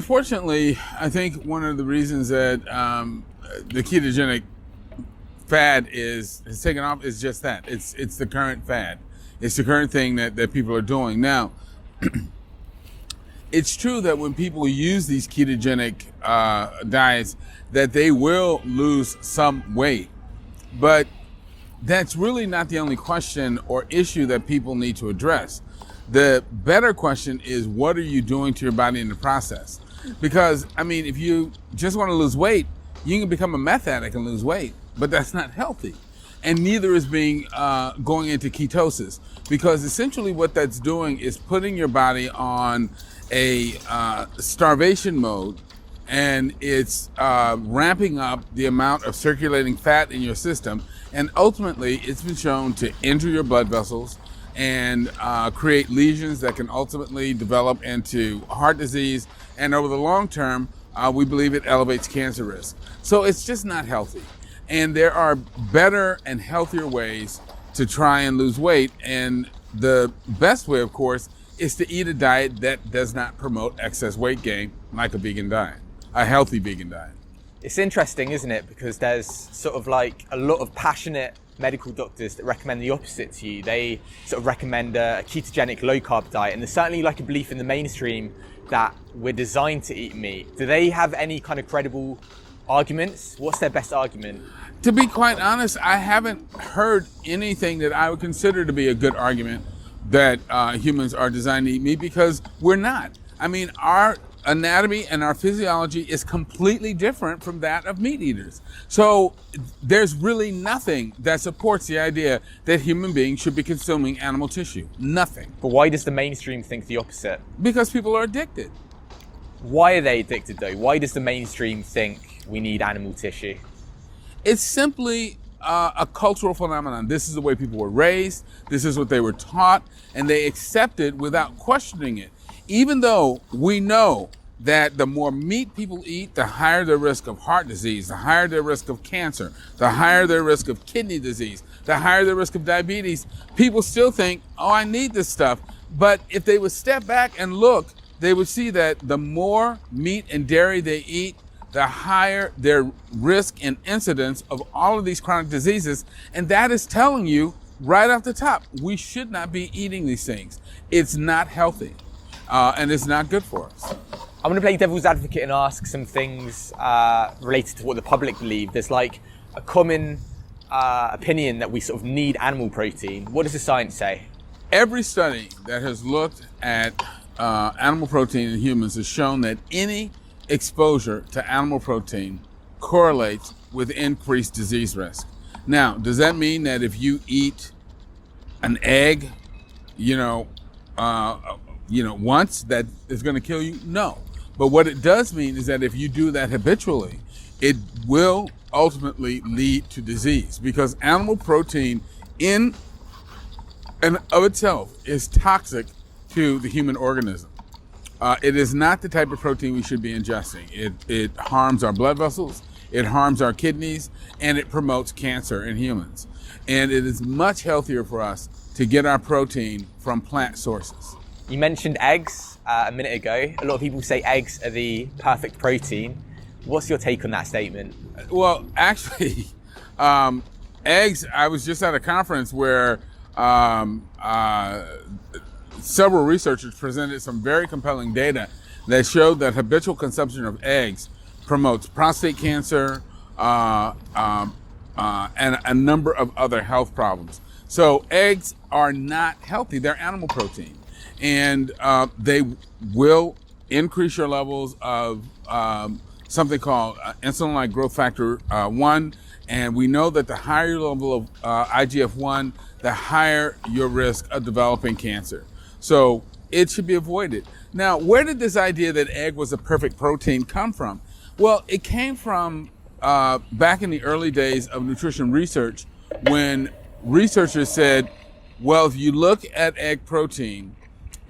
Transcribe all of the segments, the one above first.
Unfortunately, I think one of the reasons that the ketogenic fad has taken off is just that. It's the current fad. It's the current thing that people are doing. Now, it's true that when people use these ketogenic diets, that they will lose some weight. But that's really not the only question or issue that people need to address. The better question is, what are you doing to your body in the process? Because, I mean, if you just want to lose weight, you can become a meth addict and lose weight, but that's not healthy. And neither is going into ketosis, because essentially what that's doing is putting your body on a starvation mode, and it's ramping up the amount of circulating fat in your system. And ultimately, it's been shown to injure your blood vessels and create lesions that can ultimately develop into heart disease. And over the long term, we believe it elevates cancer risk. So it's just not healthy. And there are better and healthier ways to try and lose weight. And the best way, of course, is to eat a diet that does not promote excess weight gain, like a vegan diet, a healthy vegan diet. It's interesting, isn't it? Because there's sort of like a lot of passionate medical doctors that recommend the opposite to you. They sort of recommend a ketogenic low carb diet, and there's certainly like a belief in the mainstream that we're designed to eat meat. Do they have any kind of credible arguments? What's their best argument? To be quite honest, I haven't heard anything that I would consider to be a good argument that humans are designed to eat meat, because we're not. I mean, our anatomy and our physiology is completely different from that of meat eaters. So there's really nothing that supports the idea that human beings should be consuming animal tissue. Nothing. But why does the mainstream think the opposite? Because people are addicted. Why are they addicted though? Why does the mainstream think we need animal tissue? It's simply a cultural phenomenon. This is the way people were raised. This is what they were taught, and they accept it without questioning it. Even though we know that the more meat people eat, the higher their risk of heart disease, the higher their risk of cancer, the higher their risk of kidney disease, the higher their risk of diabetes, people still think, oh, I need this stuff. But if they would step back and look, they would see that the more meat and dairy they eat, the higher their risk and incidence of all of these chronic diseases. And that is telling you right off the top, we should not be eating these things. It's not healthy. And it's not good for us. I'm going to play devil's advocate and ask some things related to what the public believe. There's like a common opinion that we sort of need animal protein. What does the science say? Every study that has looked at animal protein in humans has shown that any exposure to animal protein correlates with increased disease risk. Now, does that mean that if you eat an egg, once, that is going to kill you? No. But what it does mean is that if you do that habitually, it will ultimately lead to disease, because animal protein in and of itself is toxic to the human organism. It is not the type of protein we should be ingesting. It harms our blood vessels, it harms our kidneys, and it promotes cancer in humans. And it is much healthier for us to get our protein from plant sources. You mentioned eggs a minute ago. A lot of people say eggs are the perfect protein. What's your take on that statement? Well, actually, eggs, I was just at a conference where several researchers presented some very compelling data that showed that habitual consumption of eggs promotes prostate cancer and a number of other health problems. So eggs are not healthy. They're animal protein. And they will increase your levels of something called insulin-like growth factor 1. And we know that the higher your level of IGF-1, the higher your risk of developing cancer. So it should be avoided. Now, where did this idea that egg was a perfect protein come from? Well, it came from back in the early days of nutrition research, when researchers said, well, if you look at egg protein,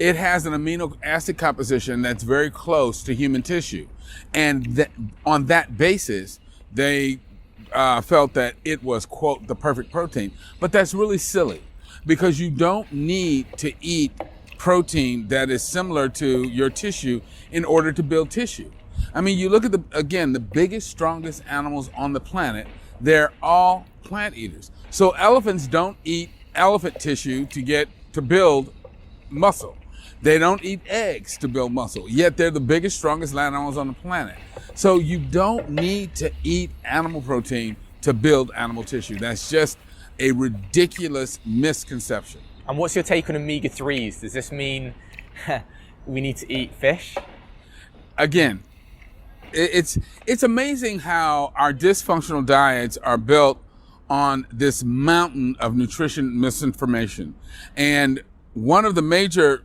it has an amino acid composition that's very close to human tissue. And on that basis, they felt that it was, quote, the perfect protein. But that's really silly, because you don't need to eat protein that is similar to your tissue in order to build tissue. I mean, you look at the biggest, strongest animals on the planet, they're all plant eaters. So elephants don't eat elephant tissue to build muscle. They don't eat eggs to build muscle, yet they're the biggest, strongest land animals on the planet. So you don't need to eat animal protein to build animal tissue. That's just a ridiculous misconception. And what's your take on omega-3s? Does this mean we need to eat fish? Again, it's amazing how our dysfunctional diets are built on this mountain of nutrition misinformation. And one of the major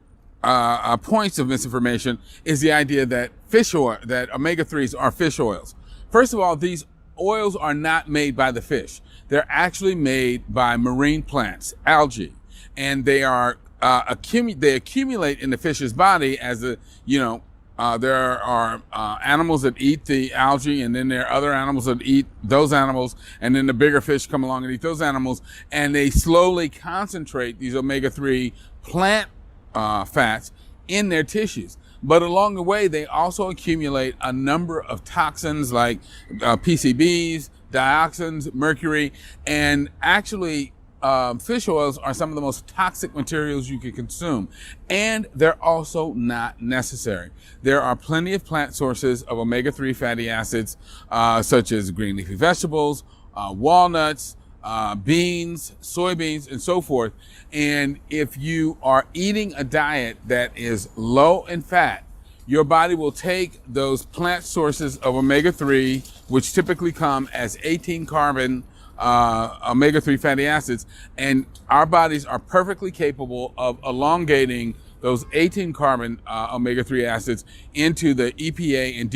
points of misinformation is the idea that that omega-3s are fish oils. First of all, these oils are not made by the fish. They're actually made by marine plants, algae, and they are they accumulate in the fish's body as there are animals that eat the algae, and then there are other animals that eat those animals, and then the bigger fish come along and eat those animals, and they slowly concentrate these omega-3 plant fats in their tissues. But along the way, they also accumulate a number of toxins like PCBs, dioxins, mercury, and actually fish oils are some of the most toxic materials you can consume, and they're also not necessary. There are plenty of plant sources of omega-3 fatty acids, such as green leafy vegetables, walnuts, beans, soybeans, and so forth. And if you are eating a diet that is low in fat, your body will take those plant sources of omega-3, which typically come as 18 carbon omega-3 fatty acids, and our bodies are perfectly capable of elongating those 18 carbon omega-3 acids into the EPA and